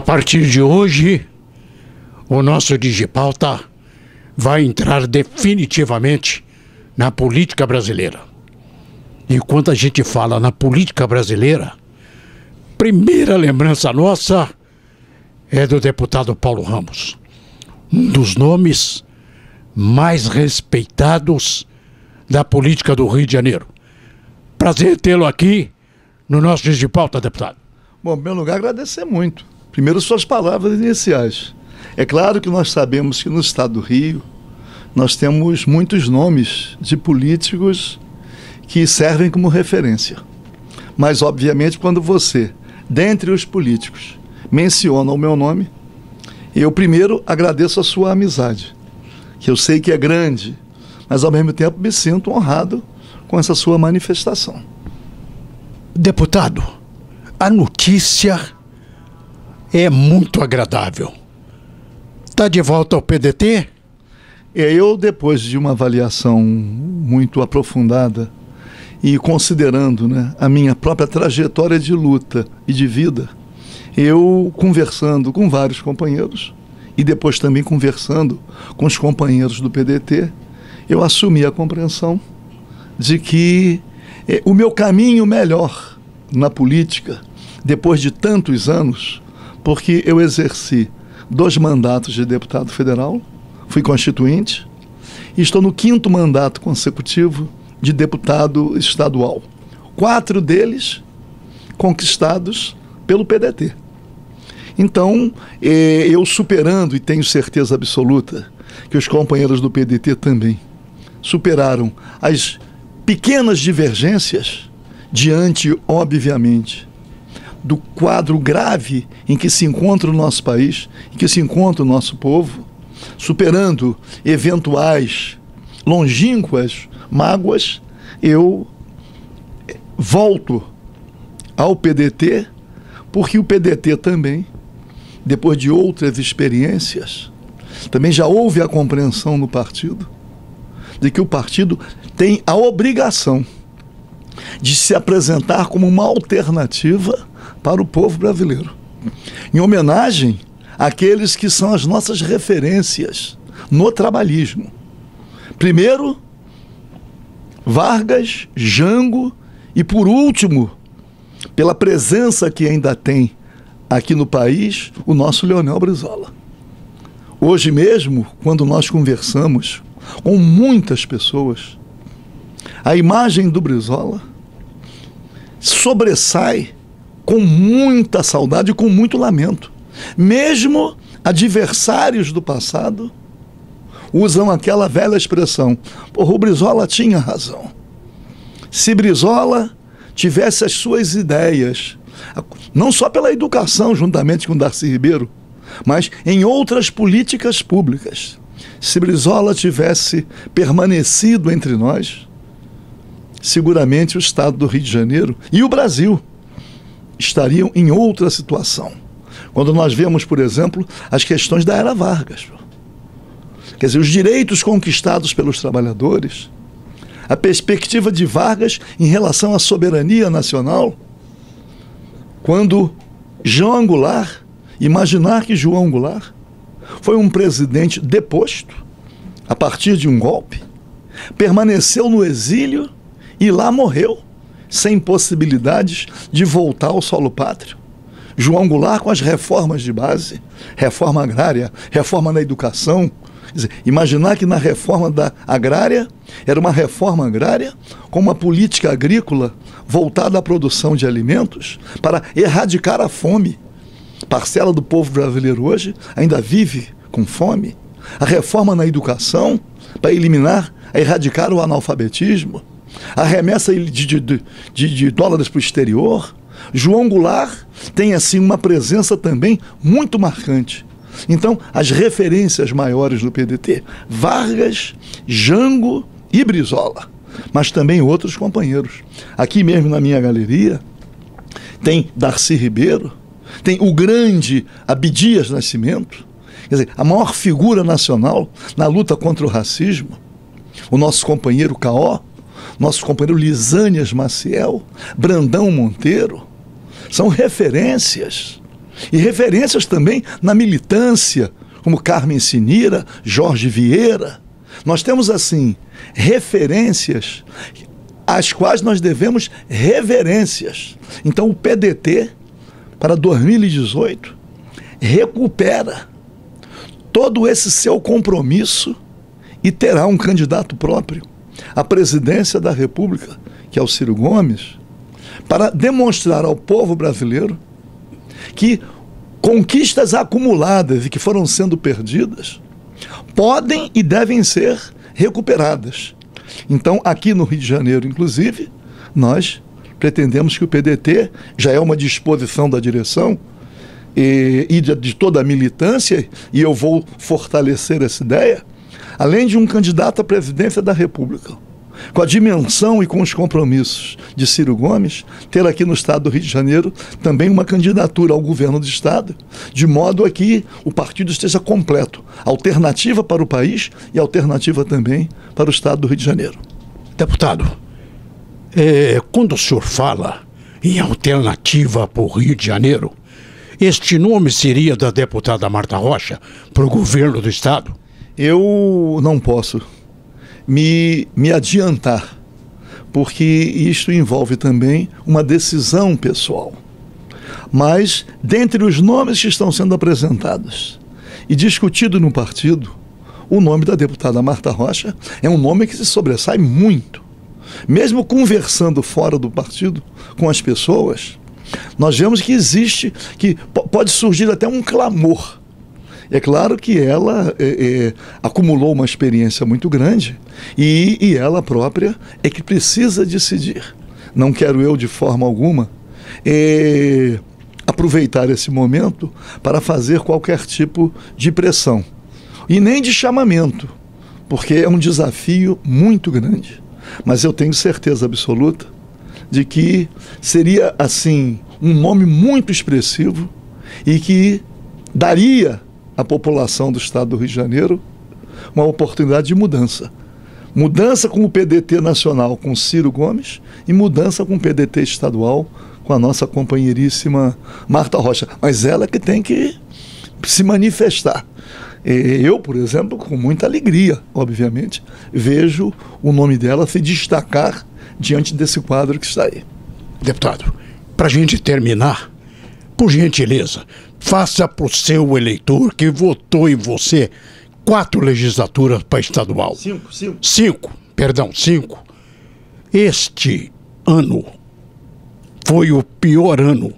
A partir de hoje, o nosso DigiPauta vai entrar definitivamente na política brasileira. E quando a gente fala na política brasileira, primeira lembrança nossa é do deputado Paulo Ramos, um dos nomes mais respeitados da política do Rio de Janeiro. Prazer tê-lo aqui no nosso DigiPauta, deputado. Bom, em primeiro lugar, agradecer muito. Primeiro, suas palavras iniciais. É claro que nós sabemos que no estado do Rio nós temos muitos nomes de políticos que servem como referência. Mas, obviamente, quando você, dentre os políticos, menciona o meu nome, eu primeiro agradeço a sua amizade, que eu sei que é grande, mas ao mesmo tempo me sinto honrado com essa sua manifestação. Deputado, a notícia é muito agradável. Está de volta ao PDT? Eu, depois de uma avaliação muito aprofundada e considerando, a minha própria trajetória de luta e de vida, eu, conversando com vários companheiros e depois também conversando com os companheiros do PDT, eu assumi a compreensão de que o meu caminho melhor na política, depois de tantos anos, porque eu exerci 2 mandatos de deputado federal, fui constituinte, e estou no 5º mandato consecutivo de deputado estadual. 4 deles conquistados pelo PDT. Então, eu superando, e tenho certeza absoluta que os companheiros do PDT também superaram as pequenas divergências diante, obviamente, do quadro grave em que se encontra o nosso país, em que se encontra o nosso povo, superando eventuais longínquas mágoas, eu volto ao PDT, porque o PDT também, depois de outras experiências, também já houve a compreensão no partido de que o partido tem a obrigação de se apresentar como uma alternativa para o povo brasileiro, em homenagem àqueles que são as nossas referências no trabalhismo. Primeiro, Vargas, Jango e, por último, pela presença que ainda tem aqui no país, o nosso Leonel Brizola. Hoje mesmo, quando nós conversamos com muitas pessoas, a imagem do Brizola sobressai com muita saudade e com muito lamento. Mesmo adversários do passado usam aquela velha expressão: porra, o Brizola tinha razão. Se Brizola tivesse as suas ideias, não só pela educação, juntamente com Darcy Ribeiro, mas em outras políticas públicas, se Brizola tivesse permanecido entre nós, seguramente o estado do Rio de Janeiro e o Brasil estariam em outra situação. Quando nós vemos, por exemplo, as questões da era Vargas, quer dizer, os direitos conquistados pelos trabalhadores, a perspectiva de Vargas em relação à soberania nacional, quando João Goulart, imaginar que João Goulart foi um presidente deposto a partir de um golpe, permaneceu no exílio e lá morreu, sem possibilidades de voltar ao solo pátrio. João Goulart com as reformas de base, reforma agrária, reforma na educação. Quer dizer, imaginar que na reforma agrária, era uma reforma agrária com uma política agrícola voltada à produção de alimentos para erradicar a fome. Parcela do povo brasileiro hoje ainda vive com fome. A reforma na educação para erradicar o analfabetismo. A remessa de dólares para o exterior. João Goulart tem assim uma presença também muito marcante. Então, as referências maiores do PDT, Vargas, Jango e Brizola, mas também outros companheiros. Aqui mesmo na minha galeria tem Darcy Ribeiro, tem o grande Abdias Nascimento, quer dizer, a maior figura nacional na luta contra o racismo, o nosso companheiro Caó, nosso companheiro Lisânias Maciel, Brandão Monteiro, são referências E referências também na militância, como Carmen Sinira, Jorge Vieira. Nós temos, assim, referências às quais nós devemos reverências. Então, o PDT, para 2018, recupera todo esse seu compromisso e terá um candidato próprio à presidência da República, que é o Ciro Gomes, para demonstrar ao povo brasileiro que conquistas acumuladas e que foram sendo perdidas podem e devem ser recuperadas. Então, aqui no Rio de Janeiro, inclusive, nós pretendemos que o PDT, já é uma disposição da direção e de toda a militância, e eu vou fortalecer essa ideia, além de um candidato à presidência da República, com a dimensão e com os compromissos de Ciro Gomes, ter aqui no estado do Rio de Janeiro também uma candidatura ao governo do estado, de modo a que o partido esteja completo, alternativa para o país e alternativa também para o estado do Rio de Janeiro. Deputado, quando o senhor fala em alternativa para o Rio de Janeiro, este nome seria da deputada Marta Rocha para o governo do estado? Eu não posso me adiantar, porque isto envolve também uma decisão pessoal. Mas, dentre os nomes que estão sendo apresentados e discutidos no partido, o nome da deputada Marta Rocha é um nome que se sobressai muito. Mesmo conversando fora do partido com as pessoas, nós vemos que existe, que pode surgir até um clamor. É claro que ela acumulou uma experiência muito grande e ela própria é que precisa decidir. Não quero eu, de forma alguma, aproveitar esse momento para fazer qualquer tipo de pressão. E nem de chamamento, porque é um desafio muito grande. Mas eu tenho certeza absoluta de que seria, assim, um nome muito expressivo e que daria à população do estado do Rio de Janeiro uma oportunidade de mudança. Mudança com o PDT nacional, com Ciro Gomes, e mudança com o PDT estadual, com a nossa companheiríssima Marta Rocha. Mas ela que tem que se manifestar. Eu, por exemplo, com muita alegria, obviamente, vejo o nome dela se destacar diante desse quadro que está aí. Deputado, para a gente terminar, por gentileza, faça para o seu eleitor que votou em você 4 legislaturas para estadual. 5. Este ano foi o pior ano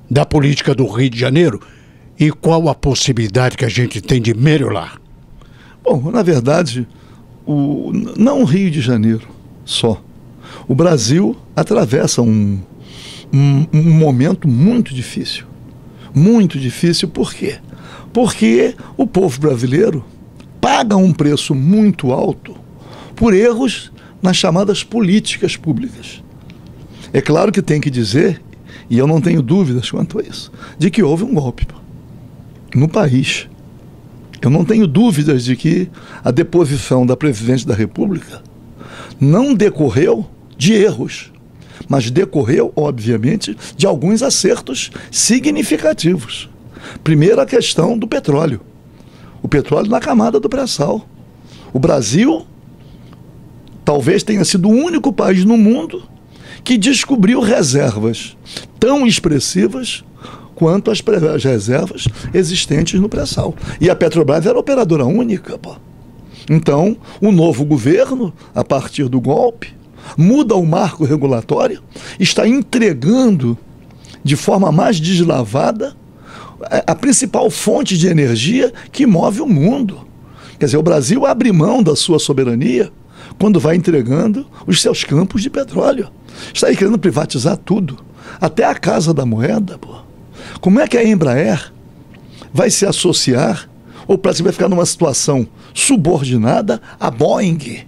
da política do Rio de Janeiro. E qual a possibilidade que a gente tem de melhorar? Bom, na verdade, não o Rio de Janeiro só. O Brasil atravessa um momento muito difícil. Muito difícil, por quê? Porque o povo brasileiro paga um preço muito alto por erros nas chamadas políticas públicas. É claro que tem que dizer, e eu não tenho dúvidas quanto a isso, de que houve um golpe no país. Eu não tenho dúvidas de que a deposição da presidente da República não decorreu de erros, mas decorreu, obviamente, de alguns acertos significativos. Primeiro, a questão do petróleo. O petróleo na camada do pré-sal. O Brasil talvez tenha sido o único país no mundo que descobriu reservas tão expressivas quanto as reservas existentes no pré-sal. E a Petrobras era operadora única, pô. Então, o novo governo, a partir do golpe, muda o marco regulatório, está entregando de forma mais deslavada a principal fonte de energia que move o mundo. Quer dizer, o Brasil abre mão da sua soberania quando vai entregando os seus campos de petróleo. Está aí querendo privatizar tudo, até a Casa da Moeda, pô. Como é que a Embraer vai se associar ou vai ficar numa situação subordinada à Boeing?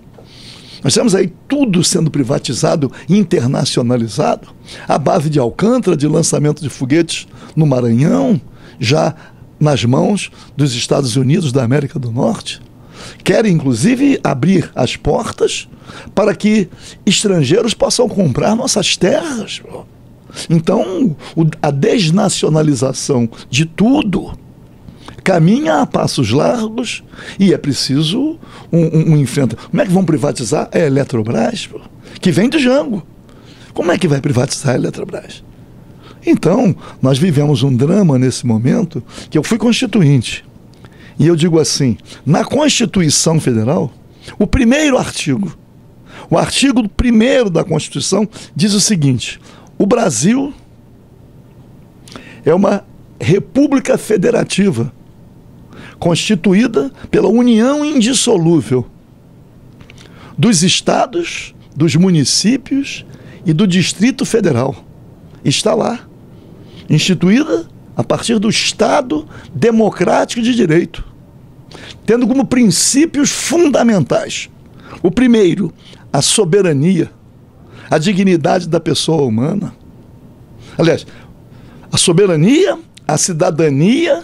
Nós temos aí tudo sendo privatizado, internacionalizado, à base de Alcântara, de lançamento de foguetes no Maranhão, já nas mãos dos Estados Unidos da América do Norte. Querem, inclusive, abrir as portas para que estrangeiros possam comprar nossas terras. Então, a desnacionalização de tudo caminha a passos largos e é preciso um enfrentamento. Como é que vão privatizar a Eletrobras, pô, que vem de Jango? Como é que vai privatizar a Eletrobras? Então, nós vivemos um drama nesse momento, que eu fui constituinte. E eu digo assim, na Constituição Federal, o primeiro artigo, o artigo 1º da Constituição diz o seguinte: o Brasil é uma república federativa, constituída pela união indissolúvel dos estados, dos municípios e do Distrito Federal. Está lá, instituída a partir do Estado democrático de direito, tendo como princípios fundamentais: o primeiro, a soberania, a dignidade da pessoa humana. Aliás, a soberania, a cidadania,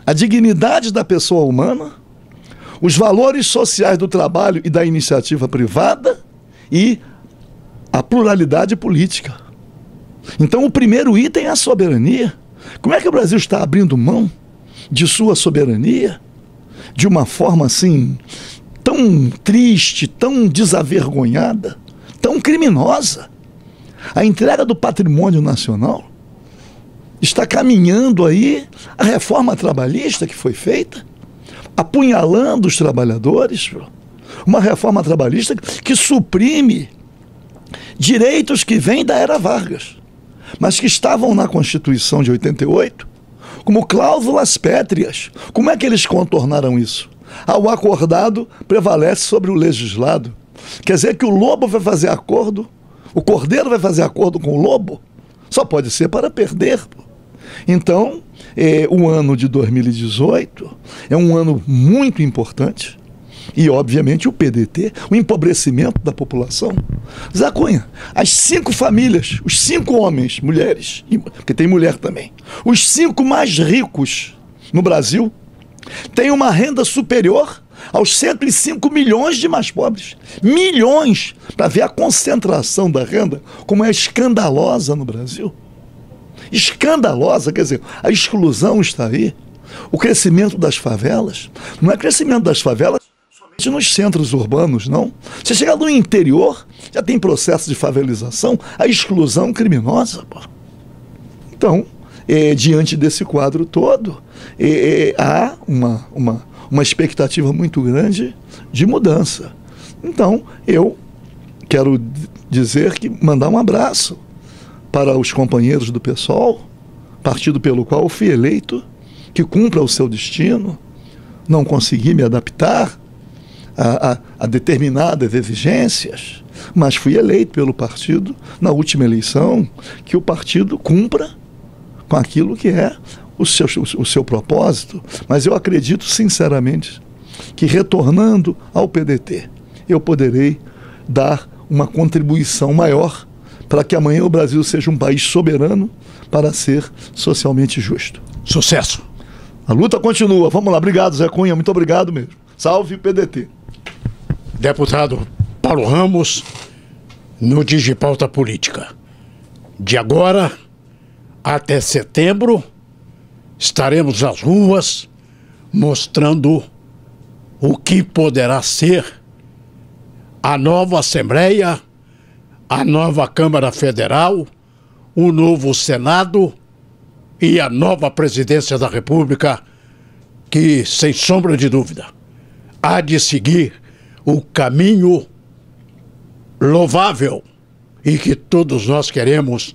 a dignidade da pessoa humana, os valores sociais do trabalho e da iniciativa privada e a pluralidade política. Então, o primeiro item é a soberania. Como é que o Brasil está abrindo mão de sua soberania de uma forma assim tão triste, tão desavergonhada, tão criminosa? A entrega do patrimônio nacional está caminhando aí a reforma trabalhista que foi feita, apunhalando os trabalhadores. Uma reforma trabalhista que suprime direitos que vêm da era Vargas, mas que estavam na Constituição de 88 como cláusulas pétreas. Como é que eles contornaram isso? O acordado prevalece sobre o legislado. Quer dizer que o lobo vai fazer acordo, o cordeiro vai fazer acordo com o lobo? Só pode ser para perder. Então, o ano de 2018 é um ano muito importante. E, obviamente, o PDT, o empobrecimento da população. Zé Cunha, as 5 famílias, os 5 homens, mulheres, porque tem mulher também, os 5 mais ricos no Brasil têm uma renda superior aos 105 milhões de mais pobres. Milhões! Para ver a concentração da renda, como é escandalosa no Brasil. Escandalosa, quer dizer, a exclusão está aí. O crescimento das favelas, não é crescimento das favelas nos centros urbanos, não. Você chega no interior, já tem processo de favelização, a exclusão criminosa. Pô. Então, diante desse quadro todo, há uma expectativa muito grande de mudança. Então, eu quero dizer que mandar um abraço para os companheiros do PSOL, partido pelo qual eu fui eleito, que cumpra o seu destino, não consegui me adaptar a determinadas exigências, mas fui eleito pelo partido na última eleição, que o partido cumpra com aquilo que é o seu propósito. Mas eu acredito sinceramente que, retornando ao PDT, eu poderei dar uma contribuição maior para que amanhã o Brasil seja um país soberano para ser socialmente justo. Sucesso! A luta continua. Vamos lá. Obrigado, Zé Cunha. Muito obrigado mesmo. Salve o PDT. Deputado Paulo Ramos, no Digipauta Política. De agora até setembro, estaremos nas ruas mostrando o que poderá ser a nova Assembleia, a nova Câmara Federal, o novo Senado e a nova Presidência da República, que, sem sombra de dúvida, há de seguir o caminho louvável e que todos nós queremos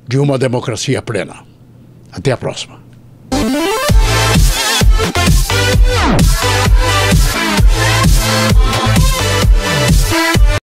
de uma democracia plena. Até a próxima.